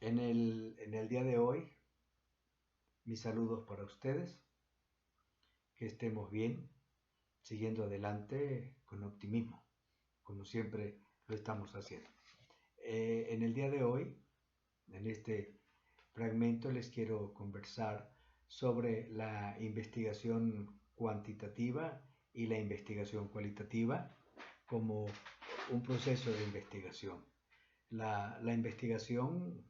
En el día de hoy, mis saludos para ustedes, que estemos bien, siguiendo adelante con optimismo, como siempre lo estamos haciendo. En el día de hoy, en este fragmento, les quiero conversar sobre la investigación cuantitativa y la investigación cualitativa como un proceso de investigación. La investigación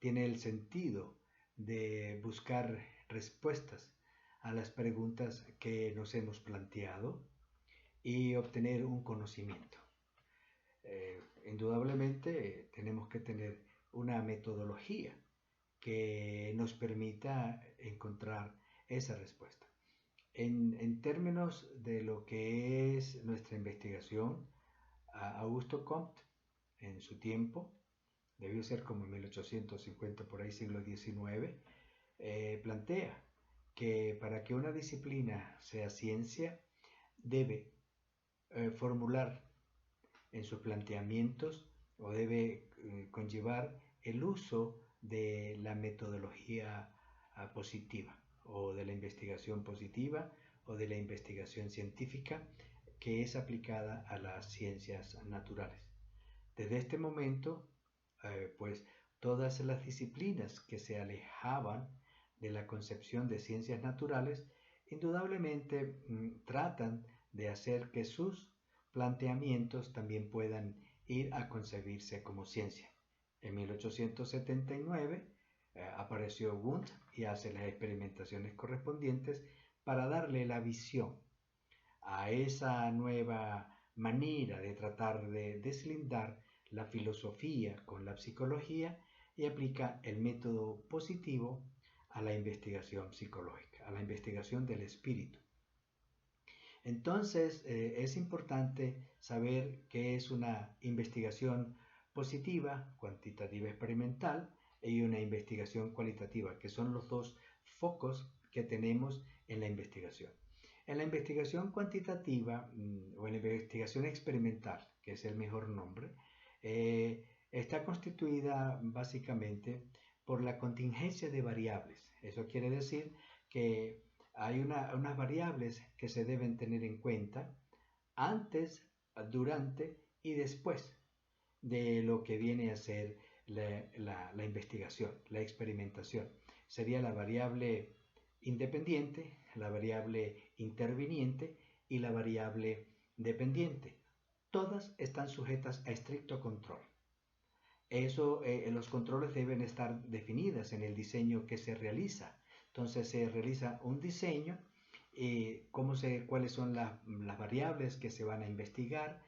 tiene el sentido de buscar respuestas a las preguntas que nos hemos planteado y obtener un conocimiento. Indudablemente tenemos que tener una metodología que nos permita encontrar esa respuesta. En términos de lo que es nuestra investigación, Augusto Comte, en su tiempo, debió ser como en 1850, por ahí siglo XIX, plantea que para que una disciplina sea ciencia, debe formular en sus planteamientos o debe conllevar el uso de la metodología positiva o de la investigación positiva o de la investigación científica que es aplicada a las ciencias naturales. Desde este momento, pues todas las disciplinas que se alejaban de la concepción de ciencias naturales, indudablemente tratan de hacer que sus planteamientos también puedan ir a concebirse como ciencia. En 1879 apareció Wundt y hace las experimentaciones correspondientes para darle la visión a esa nueva manera de tratar de deslindar la filosofía con la psicología y aplica el método positivo a la investigación psicológica, a la investigación del espíritu. Entonces, es importante saber qué es una investigación positiva, cuantitativa experimental, y una investigación cualitativa, que son los dos focos que tenemos en la investigación. En la investigación cuantitativa o en la investigación experimental, que es el mejor nombre, está constituida básicamente por la contingencia de variables. Eso quiere decir que hay unas variables que se deben tener en cuenta antes, durante y después de lo que viene a ser la investigación, la experimentación. Sería la variable independiente, la variable interviniente y la variable dependiente. Todas están sujetas a estricto control. Los controles deben estar definidas en el diseño que se realiza. Entonces se realiza un diseño, cuáles son las variables que se van a investigar,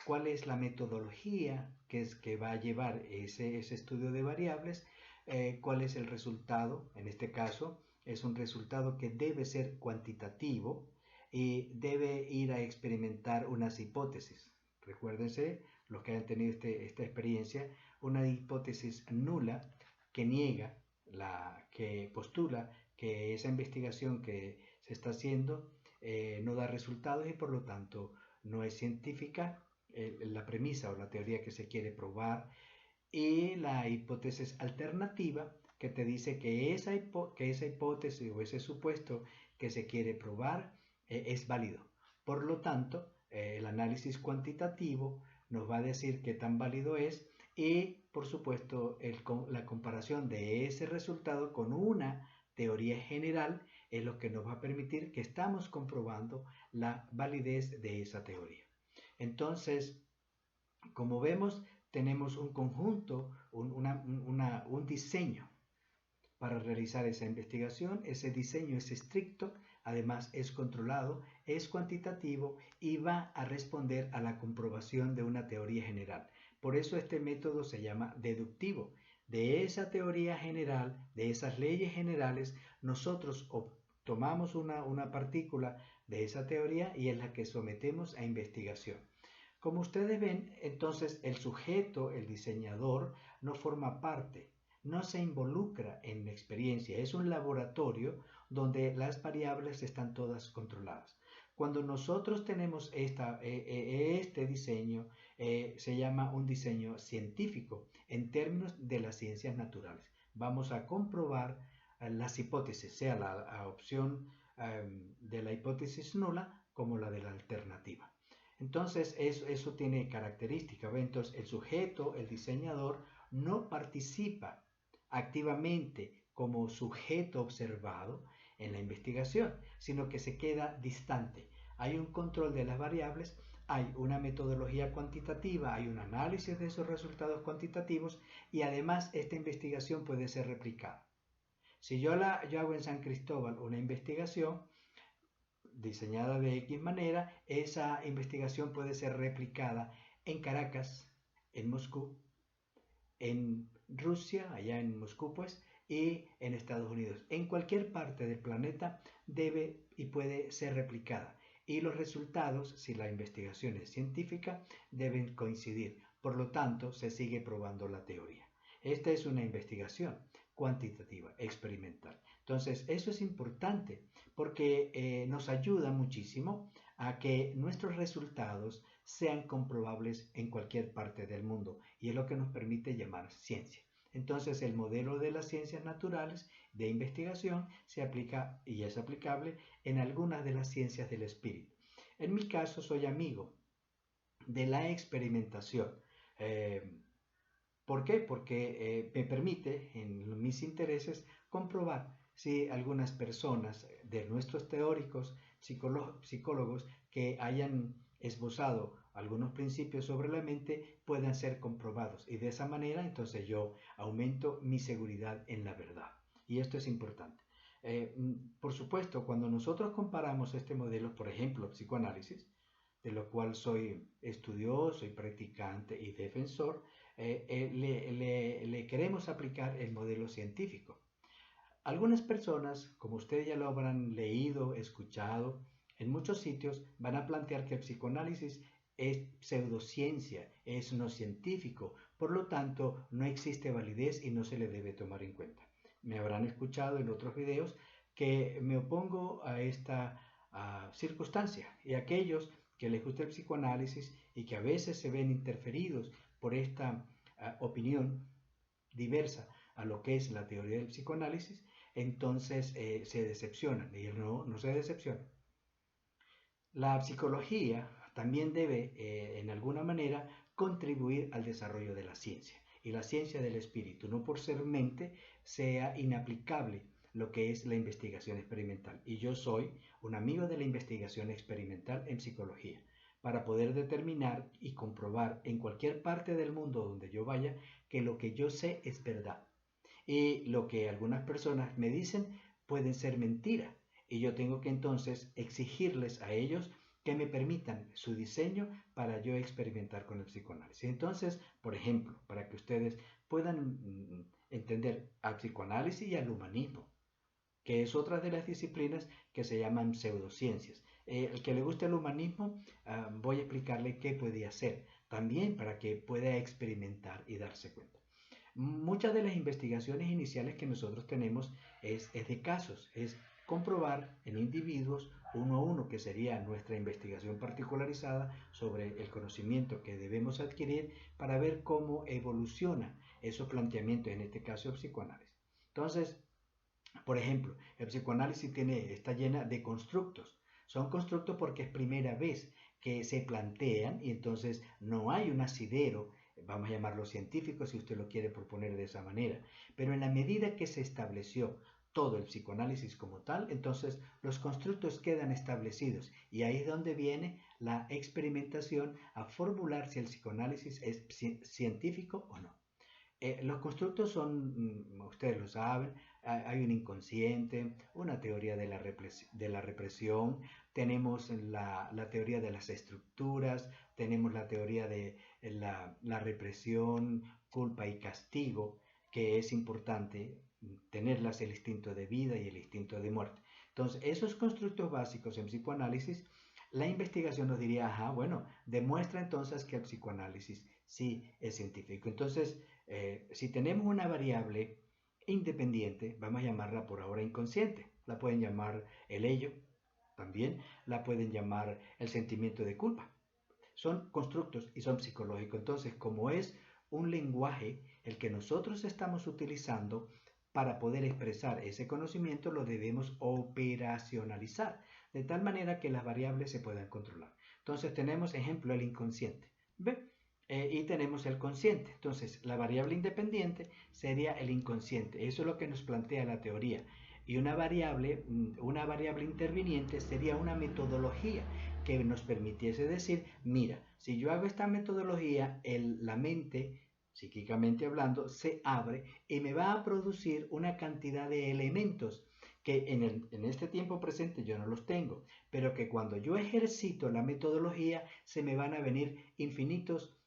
cuál es la metodología que va a llevar ese estudio de variables, cuál es el resultado. En este caso es un resultado que debe ser cuantitativo y debe ir a experimentar unas hipótesis. Recuérdense, los que hayan tenido esta experiencia, una hipótesis nula que niega, que postula que esa investigación que se está haciendo no da resultados y por lo tanto no es científica, la premisa o la teoría que se quiere probar, y la hipótesis alternativa que te dice que esa hipótesis o ese supuesto que se quiere probar es válido. Por lo tanto, el análisis cuantitativo nos va a decir qué tan válido es y, por supuesto, la comparación de ese resultado con una teoría general es lo que nos va a permitir que estamos comprobando la validez de esa teoría. Entonces, como vemos, tenemos un conjunto, un diseño para realizar esa investigación. Ese diseño es estricto, además es controlado, es cuantitativo y va a responder a la comprobación de una teoría general. Por eso este método se llama deductivo. De esa teoría general, de esas leyes generales, nosotros tomamos una partícula de esa teoría y es la que sometemos a investigación. Como ustedes ven, entonces el sujeto, el diseñador, no forma parte, no se involucra en la experiencia. Es un laboratorio donde las variables están todas controladas. Cuando nosotros tenemos este diseño, se llama un diseño científico en términos de las ciencias naturales. Vamos a comprobar las hipótesis, sea la opción de la hipótesis nula como la de la alternativa. Entonces, eso tiene características. Entonces, el sujeto, el diseñador, no participa activamente como sujeto observado en la investigación, sino que se queda distante. Hay un control de las variables, hay una metodología cuantitativa, hay un análisis de esos resultados cuantitativos y además esta investigación puede ser replicada. Si yo hago en San Cristóbal una investigación diseñada de X manera, esa investigación puede ser replicada en Caracas, en Moscú, en Rusia, allá en Moscú pues, y en Estados Unidos. En cualquier parte del planeta debe y puede ser replicada. Y los resultados, si la investigación es científica, deben coincidir. Por lo tanto, se sigue probando la teoría. Esta es una investigación cuantitativa, experimental. Entonces, eso es importante porque nos ayuda muchísimo a que nuestros resultados sean comprobables en cualquier parte del mundo y es lo que nos permite llamar ciencia. Entonces, el modelo de las ciencias naturales de investigación se aplica y es aplicable en algunas de las ciencias del espíritu. En mi caso, soy amigo de la experimentación. ¿Por qué? Porque me permite, en mis intereses, comprobar si algunas personas de nuestros teóricos, psicólogos, que hayan esbozado algunos principios sobre la mente puedan ser comprobados. Y de esa manera, entonces yo aumento mi seguridad en la verdad. Y esto es importante. Por supuesto, cuando nosotros comparamos este modelo, por ejemplo, psicoanálisis, de lo cual soy estudioso y practicante y defensor, le queremos aplicar el modelo científico. Algunas personas, como ustedes ya lo habrán leído, escuchado, en muchos sitios van a plantear que el psicoanálisis es pseudociencia, es no científico, por lo tanto no existe validez y no se le debe tomar en cuenta. Me habrán escuchado en otros videos que me opongo a esta circunstancia y aquellos que les gusta el psicoanálisis y que a veces se ven interferidos por esta opinión diversa a lo que es la teoría del psicoanálisis, entonces se decepcionan. Y no se decepcionan. La psicología también debe, en alguna manera, contribuir al desarrollo de la ciencia. Y la ciencia del espíritu, no por ser mente, sea inaplicable lo que es la investigación experimental. Y yo soy un amigo de la investigación experimental en psicología, para poder determinar y comprobar en cualquier parte del mundo donde yo vaya que lo que yo sé es verdad. Y lo que algunas personas me dicen pueden ser mentira. Y yo tengo que entonces exigirles a ellos que me permitan su diseño para yo experimentar con el psicoanálisis. Entonces, por ejemplo, para que ustedes puedan entender al psicoanálisis y al humanismo, que es otra de las disciplinas que se llaman pseudociencias. El que le guste el humanismo, voy a explicarle qué puede hacer, también para que pueda experimentar y darse cuenta. Muchas de las investigaciones iniciales que nosotros tenemos es de casos, es comprobar en individuos uno a uno, que sería nuestra investigación particularizada sobre el conocimiento que debemos adquirir para ver cómo evoluciona esos planteamientos, en este caso el psicoanálisis. Entonces, por ejemplo, el psicoanálisis está llena de constructos. Son constructos porque es primera vez que se plantean y entonces no hay un asidero, vamos a llamarlo científico si usted lo quiere proponer de esa manera. Pero en la medida que se estableció todo el psicoanálisis como tal, entonces los constructos quedan establecidos y ahí es donde viene la experimentación a formular si el psicoanálisis es científico o no. Los constructos son, ustedes lo saben, hay un inconsciente, una teoría de la represión, tenemos la teoría de las estructuras, tenemos la teoría de la represión, culpa y castigo, que es importante tenerlas, el instinto de vida y el instinto de muerte. Entonces, esos constructos básicos en psicoanálisis, la investigación nos diría, bueno, demuestra entonces que el psicoanálisis sí es científico. Entonces, si tenemos una variable independiente, vamos a llamarla por ahora inconsciente. La pueden llamar el ello, también la pueden llamar el sentimiento de culpa. son constructos y son psicológicos. Entonces, como es un lenguaje el que nosotros estamos utilizando para poder expresar ese conocimiento, lo debemos operacionalizar, de tal manera que las variables se puedan controlar. Entonces tenemos, ejemplo, el inconsciente. ¿Ve? Y tenemos el consciente. Entonces, la variable independiente sería el inconsciente. Eso es lo que nos plantea la teoría. Y una variable interviniente sería una metodología que nos permitiese decir, mira, si yo hago esta metodología, la mente, psíquicamente hablando, se abre y me va a producir una cantidad de elementos que en este tiempo presente yo no los tengo, pero que cuando yo ejercito la metodología se me van a venir infinitos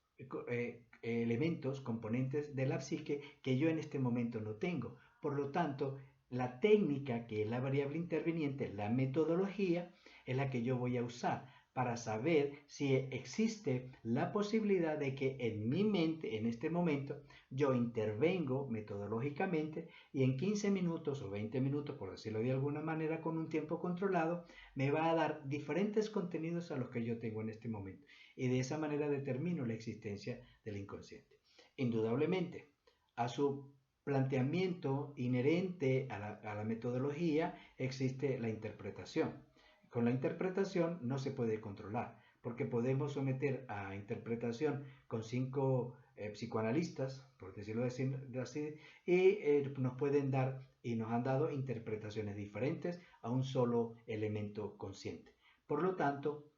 elementos, componentes de la psique que yo en este momento no tengo. Por lo tanto, la técnica, que es la variable interviniente, la metodología, es la que yo voy a usar para saber si existe la posibilidad de que en mi mente, en este momento, yo intervengo metodológicamente y en 15 minutos o 20 minutos, por decirlo de alguna manera, con un tiempo controlado, me va a dar diferentes contenidos a los que yo tengo en este momento. Y de esa manera determino la existencia del inconsciente. Indudablemente, a su planteamiento inherente a la metodología existe la interpretación. Con la interpretación no se puede controlar, porque podemos someter a interpretación con 5 psicoanalistas, por decirlo así, y nos pueden dar y nos han dado interpretaciones diferentes a un solo elemento consciente. Por lo tanto,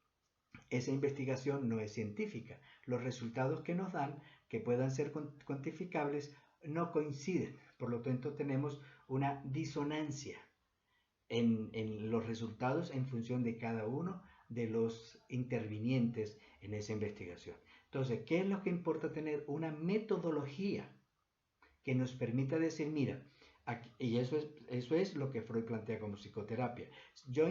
esa investigación no es científica. Los resultados que nos dan, que puedan ser cuantificables, no coinciden. Por lo tanto, tenemos una disonancia en los resultados en función de cada uno de los intervinientes en esa investigación. Entonces, ¿qué es lo que importa? Tener una metodología que nos permita decir, mira, aquí, y eso es lo que Freud plantea como psicoterapia. Al yo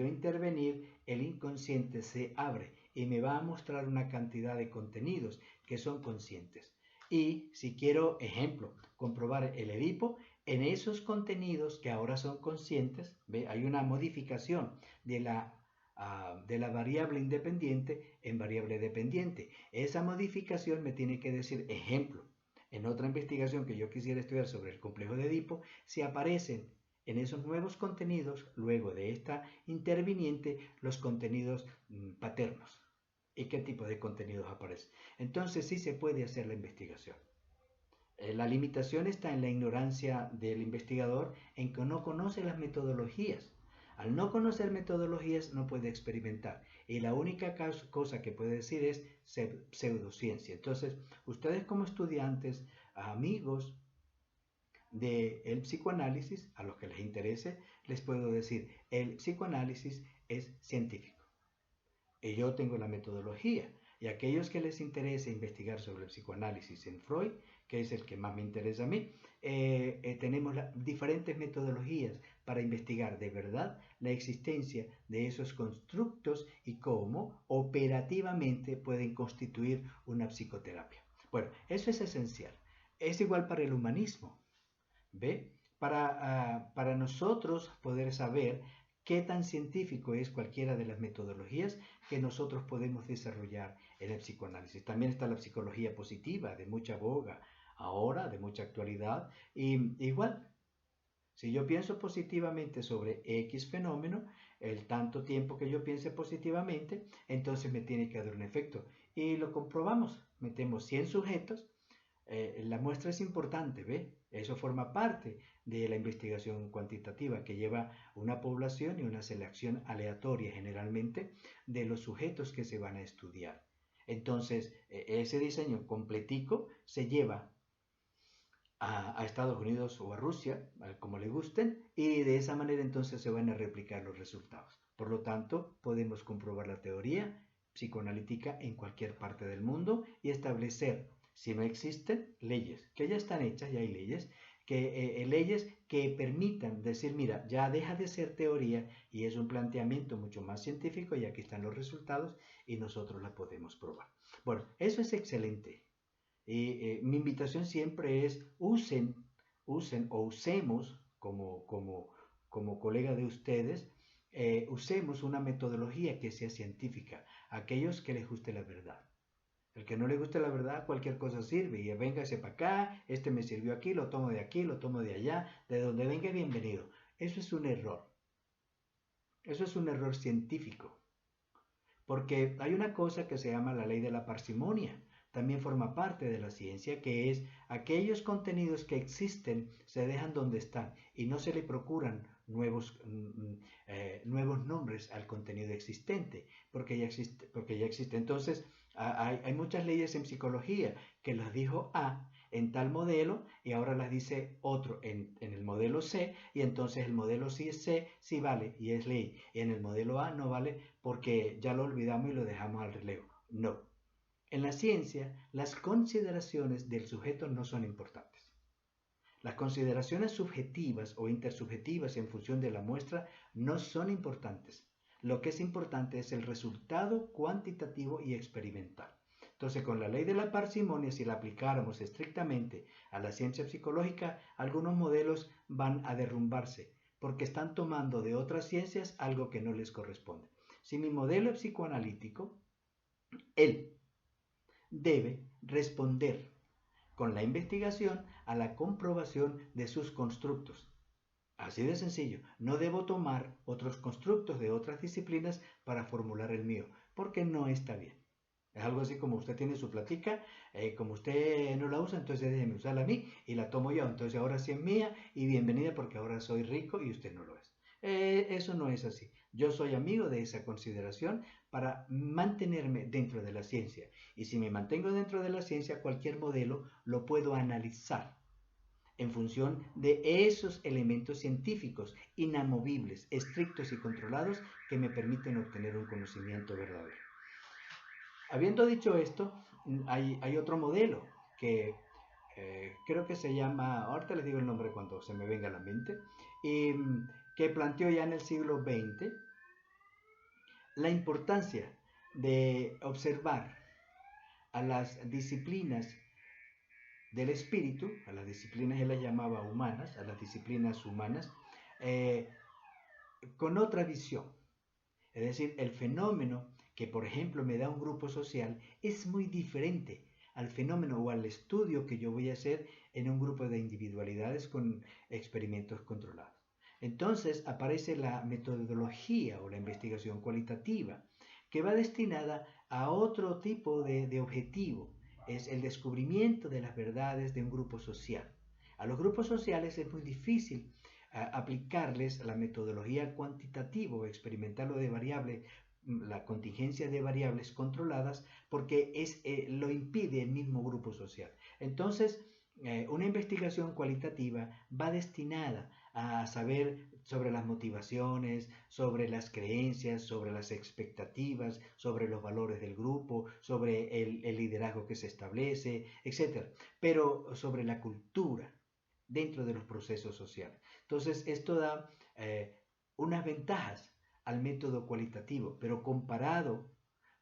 intervenir, el inconsciente se abre y me va a mostrar una cantidad de contenidos que son conscientes. Y si quiero, ejemplo, comprobar el Edipo, en esos contenidos que ahora son conscientes, ¿ve? Hay una modificación de la variable independiente en variable dependiente. Esa modificación me tiene que decir, ejemplo, en otra investigación que yo quisiera estudiar sobre el complejo de Edipo, si aparecen en esos nuevos contenidos, luego de esta interviniente, los contenidos paternos. ¿Y qué tipo de contenidos aparecen? Entonces sí se puede hacer la investigación. La limitación está en la ignorancia del investigador, en que no conoce las metodologías. Al no conocer metodologías no puede experimentar. Y la única cosa que puede decir es pseudociencia. Entonces, ustedes como estudiantes, amigos del psicoanálisis, a los que les interese, les puedo decir, el psicoanálisis es científico. Y yo tengo la metodología. Y a aquellos que les interese investigar sobre el psicoanálisis en Freud, que es el que más me interesa a mí, tenemos diferentes metodologías para investigar de verdad la existencia de esos constructos y cómo operativamente pueden constituir una psicoterapia. Bueno, eso es esencial. Es igual para el humanismo. ¿Ve? Para nosotros poder saber qué tan científico es cualquiera de las metodologías que nosotros podemos desarrollar en el psicoanálisis. También está la psicología positiva, de mucha boga ahora, de mucha actualidad. Y igual, si yo pienso positivamente sobre X fenómeno, el tanto tiempo que yo piense positivamente, entonces me tiene que dar un efecto. Y lo comprobamos. Metemos 100 sujetos. La muestra es importante, ¿ve? Eso forma parte de la investigación cuantitativa que lleva una población y una selección aleatoria generalmente de los sujetos que se van a estudiar. Entonces, ese diseño completico se lleva a Estados Unidos o a Rusia, como le gusten, y de esa manera entonces se van a replicar los resultados. Por lo tanto, podemos comprobar la teoría psicoanalítica en cualquier parte del mundo y establecer, si no existen, leyes, que ya están hechas, ya hay leyes que permitan decir, mira, ya deja de ser teoría y es un planteamiento mucho más científico y aquí están los resultados y nosotros la podemos probar. Bueno, eso es excelente. Mi invitación siempre es usen o usemos como colega de ustedes, usemos una metodología que sea científica. aquellos que les guste la verdad. El que no le guste la verdad, cualquier cosa sirve. Y véngase para acá, este me sirvió aquí, lo tomo de aquí, lo tomo de allá, de donde venga, bienvenido. Eso es un error. Eso es un error científico. Porque hay una cosa que se llama la ley de la parsimonia. También forma parte de la ciencia, que es aquellos contenidos que existen se dejan donde están y no se le procuran nuevos nombres al contenido existente, porque ya existe. Entonces, hay muchas leyes en psicología que las dijo A en tal modelo y ahora las dice otro en el modelo C, y entonces el modelo C sí vale y es ley, y en el modelo A no vale porque ya lo olvidamos y lo dejamos al relevo. No. En la ciencia, las consideraciones del sujeto no son importantes. Las consideraciones subjetivas o intersubjetivas en función de la muestra no son importantes. Lo que es importante es el resultado cuantitativo y experimental. Entonces, con la ley de la parsimonia, si la aplicáramos estrictamente a la ciencia psicológica, algunos modelos van a derrumbarse porque están tomando de otras ciencias algo que no les corresponde. Si mi modelo es psicoanalítico, él debe responder con la investigación a la comprobación de sus constructos. Así de sencillo, no debo tomar otros constructos de otras disciplinas para formular el mío, porque no está bien. Es algo así como usted tiene su platica, como usted no la usa, entonces déjeme usarla a mí y la tomo yo. Entonces ahora sí es mía y bienvenida porque ahora soy rico y usted no lo es. Eso no es así. Yo soy amigo de esa consideración para mantenerme dentro de la ciencia. Y si me mantengo dentro de la ciencia, cualquier modelo lo puedo analizar en función de esos elementos científicos inamovibles, estrictos y controlados que me permiten obtener un conocimiento verdadero. Habiendo dicho esto, hay otro modelo que creo que se llama, ahorita les digo el nombre cuando se me venga a la mente, y que planteó ya en el siglo XX la importancia de observar a las disciplinas del espíritu, a las disciplinas él las llamaba humanas, a las disciplinas humanas, eh, con otra visión. Es decir, el fenómeno que, por ejemplo, me da un grupo social es muy diferente al fenómeno o al estudio que yo voy a hacer en un grupo de individualidades con experimentos controlados. Entonces aparece la metodología o la investigación cualitativa, que va destinada a otro tipo de objetivo. Es el descubrimiento de las verdades de un grupo social. A los grupos sociales es muy difícil aplicarles la metodología cuantitativa o experimental o de variable, la contingencia de variables controladas, porque lo impide el mismo grupo social. Entonces, una investigación cualitativa va destinada a saber sobre las motivaciones, sobre las creencias, sobre las expectativas, sobre los valores del grupo, sobre el liderazgo que se establece, etc. Pero sobre la cultura dentro de los procesos sociales. Entonces, esto da unas ventajas al método cualitativo, pero comparado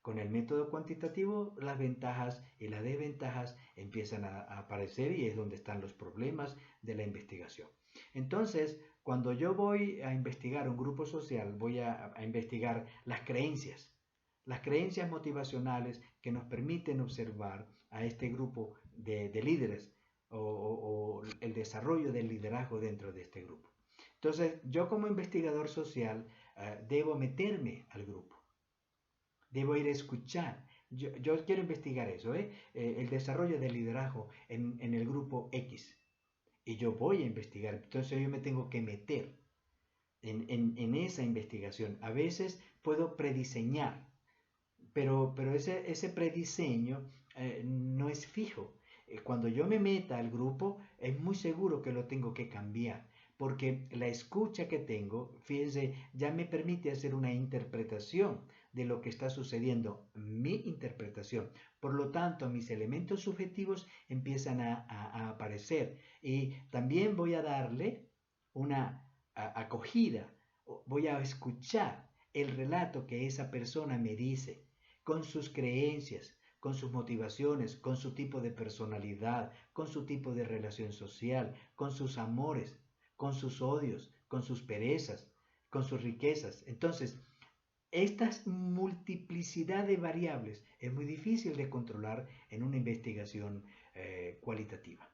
con el método cuantitativo, las ventajas y las desventajas empiezan a aparecer y es donde están los problemas de la investigación. Entonces, cuando yo voy a investigar un grupo social, voy a investigar las creencias motivacionales que nos permiten observar a este grupo de líderes o el desarrollo del liderazgo dentro de este grupo. Entonces, yo como investigador social debo meterme al grupo, debo ir a escuchar. Yo quiero investigar eso, el desarrollo del liderazgo en el grupo X. Y yo voy a investigar, entonces yo me tengo que meter en esa investigación. A veces puedo prediseñar, pero ese prediseño no es fijo. Cuando yo me meta al grupo, es muy seguro que lo tengo que cambiar, porque la escucha que tengo, fíjense, ya me permite hacer una interpretación de lo que está sucediendo, mi interpretación. Por lo tanto, mis elementos subjetivos empiezan a aparecer y también voy a darle una acogida, voy a escuchar el relato que esa persona me dice con sus creencias, con sus motivaciones, con su tipo de personalidad, con su tipo de relación social, con sus amores, con sus odios, con sus perezas, con sus riquezas. Entonces, Estas multiplicidad de variables es muy difícil de controlar en una investigación cualitativa.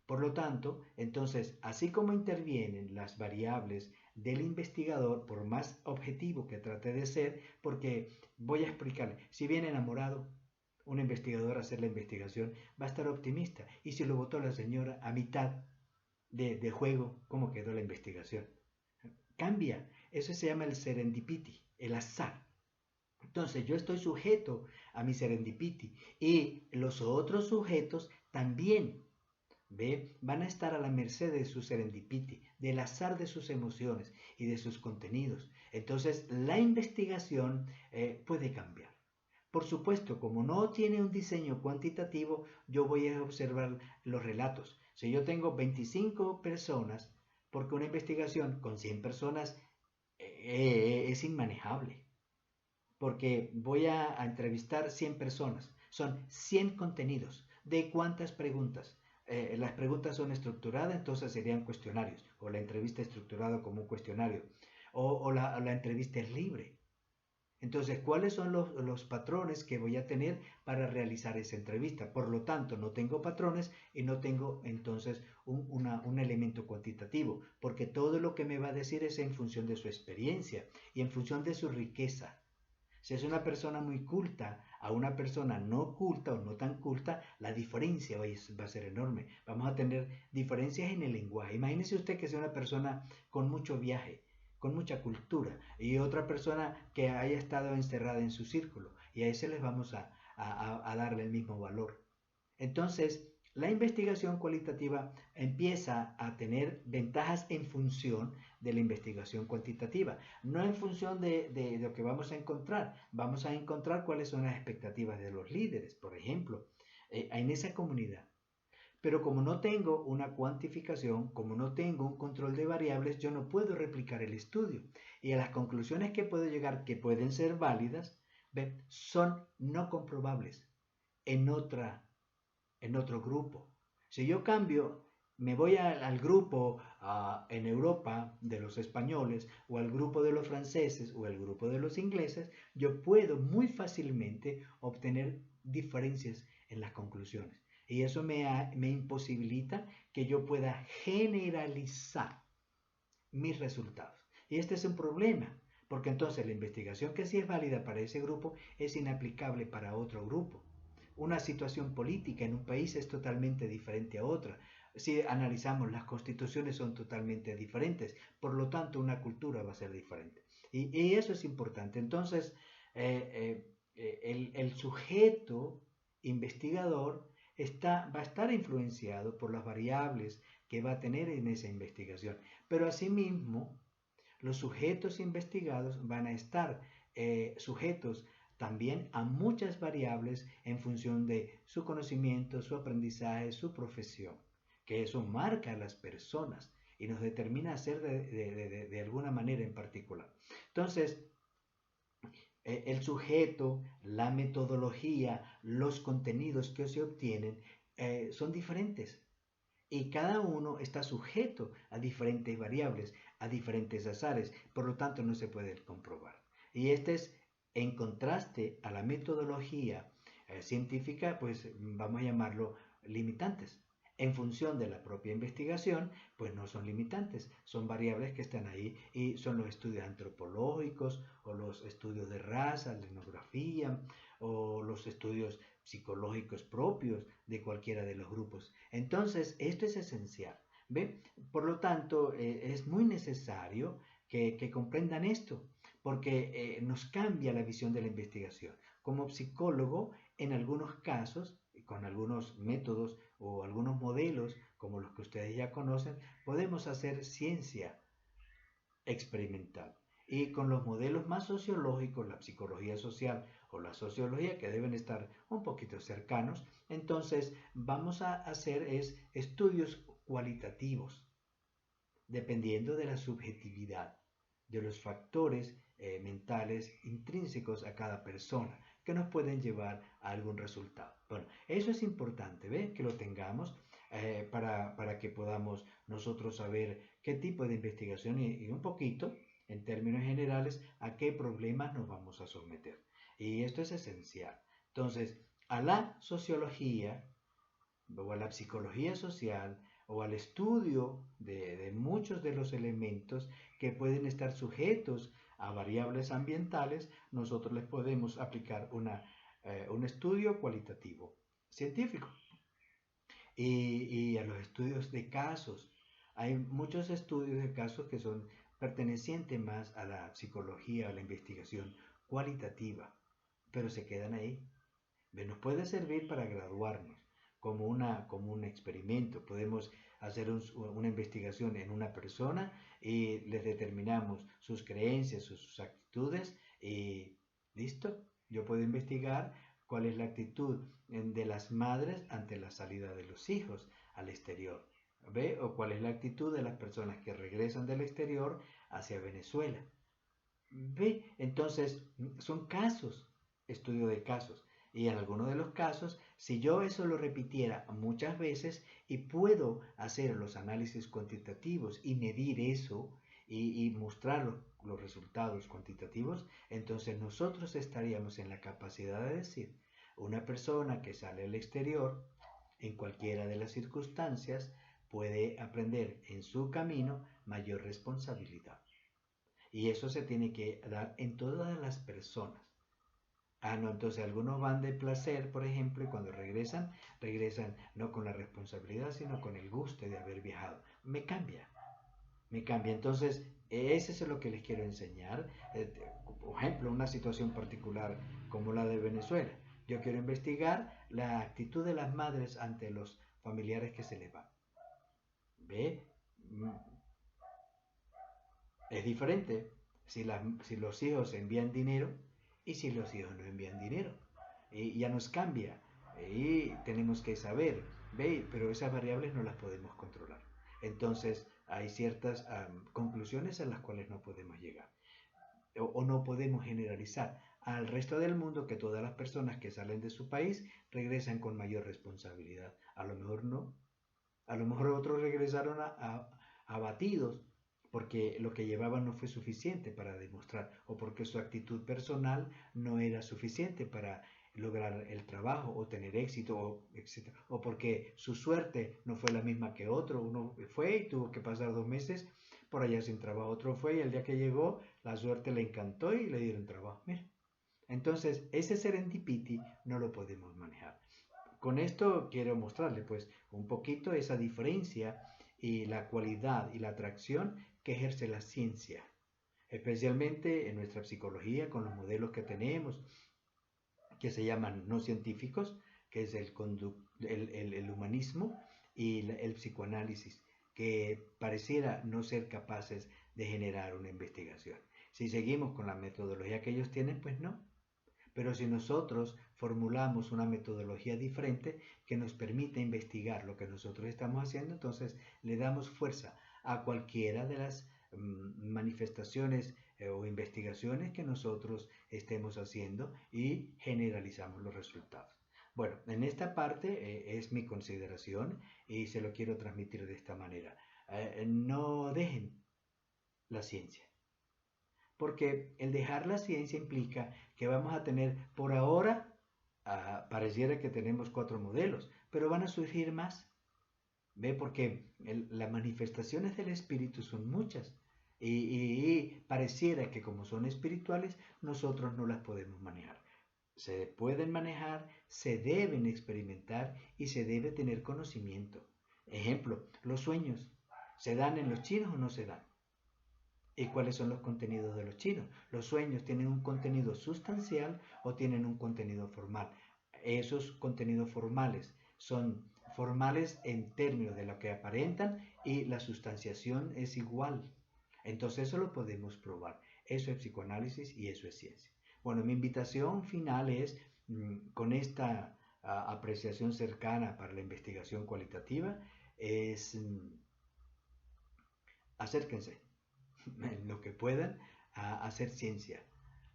Por lo tanto, entonces, así como intervienen las variables del investigador, por más objetivo que trate de ser, porque voy a explicarle, si viene enamorado, un investigador a hacer la investigación va a estar optimista. Y si lo votó la señora a mitad de juego, ¿cómo quedó la investigación? Cambia. Eso se llama el serendipity, el azar. Entonces yo estoy sujeto a mi serendipity y los otros sujetos también, ¿ve? Van a estar a la merced de su serendipity, del azar de sus emociones y de sus contenidos. Entonces la investigación puede cambiar. Por supuesto, como no tiene un diseño cuantitativo, yo voy a observar los relatos. Si yo tengo 25 personas, porque una investigación con 100 personas es inmanejable, porque voy a entrevistar 100 personas, son 100 contenidos. ¿De cuántas preguntas? Las preguntas son estructuradas, entonces serían cuestionarios, o la entrevista estructurada como un cuestionario, o la entrevista es libre. Entonces, ¿cuáles son los patrones que voy a tener para realizar esa entrevista? Por lo tanto, no tengo patrones y no tengo entonces un elemento cuantitativo, porque todo lo que me va a decir es en función de su experiencia y en función de su riqueza. Si es una persona muy culta a una persona no culta o no tan culta, la diferencia va a ser enorme. Vamos a tener diferencias en el lenguaje. Imagínese usted que sea una persona con mucho viaje, con mucha cultura, y otra persona que haya estado encerrada en su círculo, y a ese les vamos a darle el mismo valor. Entonces, la investigación cualitativa empieza a tener ventajas en función de la investigación cuantitativa, no en función de lo que vamos a encontrar. Vamos a encontrar cuáles son las expectativas de los líderes, por ejemplo, en esa comunidad. Pero como no tengo una cuantificación, como no tengo un control de variables, yo no puedo replicar el estudio. Y a las conclusiones que puedo llegar, que pueden ser válidas, son no comprobables en otro grupo. Si yo cambio, me voy al grupo en Europa de los españoles o al grupo de los franceses o al grupo de los ingleses, yo puedo muy fácilmente obtener diferencias en las conclusiones. Y eso me imposibilita que yo pueda generalizar mis resultados. Y este es un problema, porque entonces la investigación que sí es válida para ese grupo es inaplicable para otro grupo. Una situación política en un país es totalmente diferente a otra. Si analizamos, las constituciones son totalmente diferentes, por lo tanto una cultura va a ser diferente. Y eso es importante. Entonces, el sujeto investigador va a estar influenciado por las variables que va a tener en esa investigación. Pero asimismo, los sujetos investigados van a estar sujetos también a muchas variables en función de su conocimiento, su aprendizaje, su profesión, que eso marca a las personas y nos determina a ser de alguna manera en particular. Entonces, el sujeto, la metodología, los contenidos que se obtienen son diferentes y cada uno está sujeto a diferentes variables, a diferentes azares, por lo tanto no se puede comprobar. Y este es en contraste a la metodología científica, pues vamos a llamarlo limitantes. En función de la propia investigación, pues no son limitantes, son variables que están ahí y son los estudios antropológicos o los estudios de raza, la etnografía o los estudios psicológicos propios de cualquiera de los grupos. Entonces, esto es esencial. ¿Ve? Por lo tanto, es muy necesario que comprendan esto, porque nos cambia la visión de la investigación. Como psicólogo, en algunos casos, con algunos métodos o algunos modelos, como los que ustedes ya conocen, podemos hacer ciencia experimental. Y con los modelos más sociológicos, la psicología social o la sociología, que deben estar un poquito cercanos, entonces vamos a hacer estudios cualitativos, dependiendo de la subjetividad, de los factores mentales intrínsecos a cada persona, que nos pueden llevar a algún resultado. Bueno, eso es importante, ¿ve? Que lo tengamos para que podamos nosotros saber qué tipo de investigación y un poquito en términos generales, a qué problemas nos vamos a someter. Y esto es esencial. Entonces, a la sociología o a la psicología social o al estudio de muchos de los elementos que pueden estar sujetos a variables ambientales, nosotros les podemos aplicar un estudio cualitativo científico. Y a los estudios de casos. Hay muchos estudios de casos que son pertenecientes más a la psicología, a la investigación cualitativa, pero se quedan ahí. Nos puede servir para graduarnos como un experimento. Podemos hacer una investigación en una persona y les determinamos sus creencias, sus actitudes y listo. Yo puedo investigar cuál es la actitud de las madres ante la salida de los hijos al exterior. ¿Ve? O cuál es la actitud de las personas que regresan del exterior hacia Venezuela. ¿Ve? Entonces, son casos, estudio de casos. Y en algunos de los casos, si yo eso lo repitiera muchas veces y puedo hacer los análisis cuantitativos y medir eso y mostrar los resultados cuantitativos, entonces nosotros estaríamos en la capacidad de decir, una persona que sale al exterior, en cualquiera de las circunstancias, puede aprender en su camino mayor responsabilidad. Y eso se tiene que dar en todas las personas. No, entonces algunos van de placer, por ejemplo, y cuando regresan no con la responsabilidad, sino con el gusto de haber viajado. Me cambia. Entonces, ese es lo que les quiero enseñar. Por ejemplo, una situación particular como la de Venezuela. Yo quiero investigar la actitud de las madres ante los familiares que se les van. ¿Ve? Es diferente si los hijos envían dinero y si los hijos no envían dinero. Ya nos cambia y tenemos que saber, ¿ve? Pero esas variables no las podemos controlar. Entonces hay ciertas conclusiones a las cuales no podemos llegar o no podemos generalizar al resto del mundo que todas las personas que salen de su país regresan con mayor responsabilidad. A lo mejor no. A lo mejor otros regresaron abatidos porque lo que llevaban no fue suficiente para demostrar o porque su actitud personal no era suficiente para lograr el trabajo o tener éxito, etc. O porque su suerte no fue la misma que otro. Uno fue y tuvo que pasar 2 meses por allá sin trabajo. Otro fue y el día que llegó la suerte le encantó y le dieron trabajo. Mira. Entonces ese serendipity no lo podemos manejar. Con esto quiero mostrarle pues un poquito esa diferencia y la cualidad y la atracción que ejerce la ciencia, especialmente en nuestra psicología con los modelos que tenemos, que se llaman no científicos, que es el humanismo y el psicoanálisis, que pareciera no ser capaces de generar una investigación. Si seguimos con la metodología que ellos tienen, pues no. Pero si nosotros formulamos una metodología diferente que nos permite investigar lo que nosotros estamos haciendo, entonces le damos fuerza a cualquiera de las manifestaciones o investigaciones que nosotros estemos haciendo y generalizamos los resultados. Bueno, en esta parte es mi consideración y se lo quiero transmitir de esta manera. No dejen la ciencia. Porque el dejar la ciencia implica que vamos a tener, por ahora, pareciera que tenemos 4 modelos, pero van a surgir más. ¿Ve? Porque las manifestaciones del espíritu son muchas. Y pareciera que como son espirituales, nosotros no las podemos manejar. Se pueden manejar, se deben experimentar y se debe tener conocimiento. Ejemplo, los sueños. ¿Se dan en los chinos o no se dan? ¿Y cuáles son los contenidos de los chinos? ¿Los sueños tienen un contenido sustancial o tienen un contenido formal? Esos contenidos formales son formales en términos de lo que aparentan y la sustanciación es igual. Entonces eso lo podemos probar. Eso es psicoanálisis y eso es ciencia. Bueno, mi invitación final es, con esta apreciación cercana para la investigación cualitativa, es acérquense en lo que puedan a hacer ciencia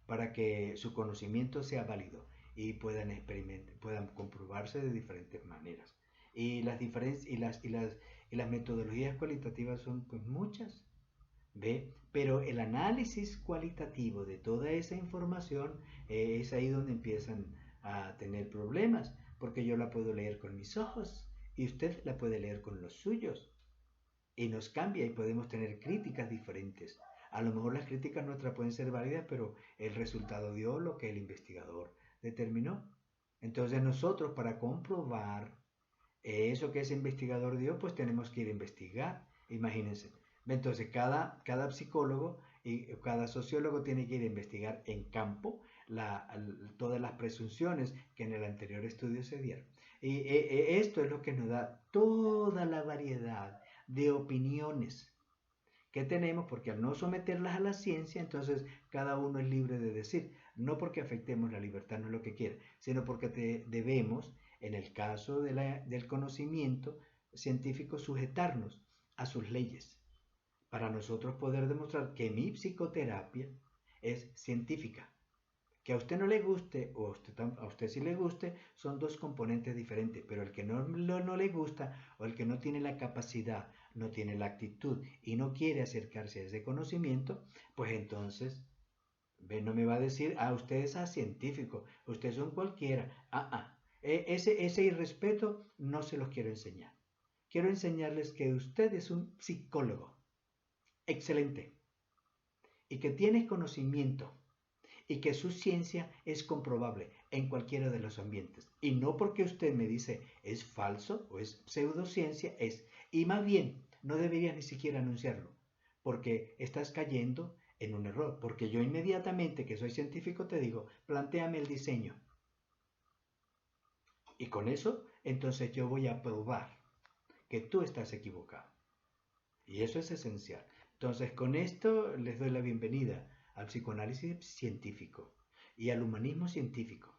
para que su conocimiento sea válido y puedan puedan comprobarse de diferentes maneras. Y las diferencias y las metodologías cualitativas son pues muchas. ¿Ve? Pero el análisis cualitativo de toda esa información es ahí donde empiezan a tener problemas, porque yo la puedo leer con mis ojos y usted la puede leer con los suyos y nos cambia y podemos tener críticas diferentes. A lo mejor las críticas nuestras pueden ser válidas, pero el resultado dio lo que el investigador determinó. Entonces nosotros para comprobar eso que ese investigador dio, pues tenemos que ir a investigar. Imagínense. Entonces cada psicólogo y cada sociólogo tiene que ir a investigar en campo todas las presunciones que en el anterior estudio se dieron. Y esto es lo que nos da toda la variedad de opiniones que tenemos, porque al no someterlas a la ciencia, entonces cada uno es libre de decir, no porque afectemos la libertad, no es lo que quiera, sino porque debemos, en el caso del conocimiento científico, sujetarnos a sus leyes, para nosotros poder demostrar que mi psicoterapia es científica. Que a usted no le guste o a usted sí le guste son dos componentes diferentes, pero el que no le gusta o el que no tiene la capacidad, no tiene la actitud y no quiere acercarse a ese conocimiento, pues entonces no me va a decir, usted es científico, usted es un cualquiera. Ese irrespeto no se los quiero enseñar. Quiero enseñarles que usted es un psicólogo excelente y que tiene conocimiento y que su ciencia es comprobable en cualquiera de los ambientes. Y no porque usted me dice es falso o es pseudociencia, es. Y más bien, no deberías ni siquiera anunciarlo, porque estás cayendo en un error. Porque yo inmediatamente, que soy científico, te digo, plantéame el diseño. Y con eso, entonces yo voy a probar que tú estás equivocado. Y eso es esencial. Entonces, con esto les doy la bienvenida al psicoanálisis científico y al humanismo científico,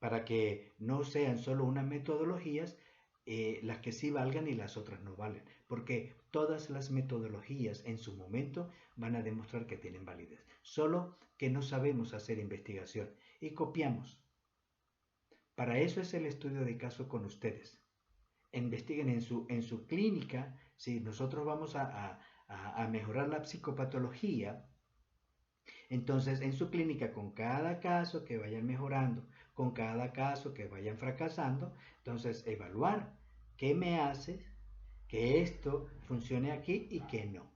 para que no sean solo unas metodologías las que sí valgan y las otras no valen, porque todas las metodologías en su momento van a demostrar que tienen validez, solo que no sabemos hacer investigación y copiamos. Para eso es el estudio de caso con ustedes. Investiguen en su clínica, si nosotros vamos a mejorar la psicopatología, entonces en su clínica con cada caso que vayan mejorando, con cada caso que vayan fracasando, entonces evaluar qué me hace que esto funcione aquí y que no.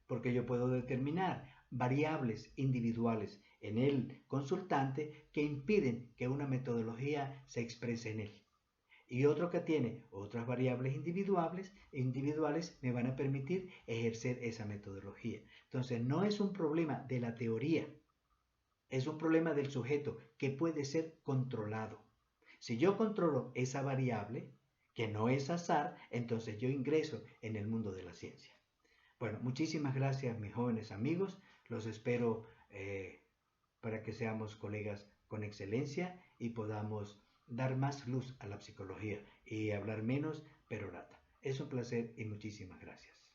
Porque yo puedo determinar variables individuales en el consultante que impiden que una metodología se exprese en él. Y otro que tiene otras variables individuales me van a permitir ejercer esa metodología. Entonces, no es un problema de la teoría, es un problema del sujeto que puede ser controlado. Si yo controlo esa variable, que no es azar, entonces yo ingreso en el mundo de la ciencia. Bueno, muchísimas gracias, mis jóvenes amigos. Los espero para que seamos colegas con excelencia y podamos dar más luz a la psicología y hablar menos, pero nada. Es un placer y muchísimas gracias.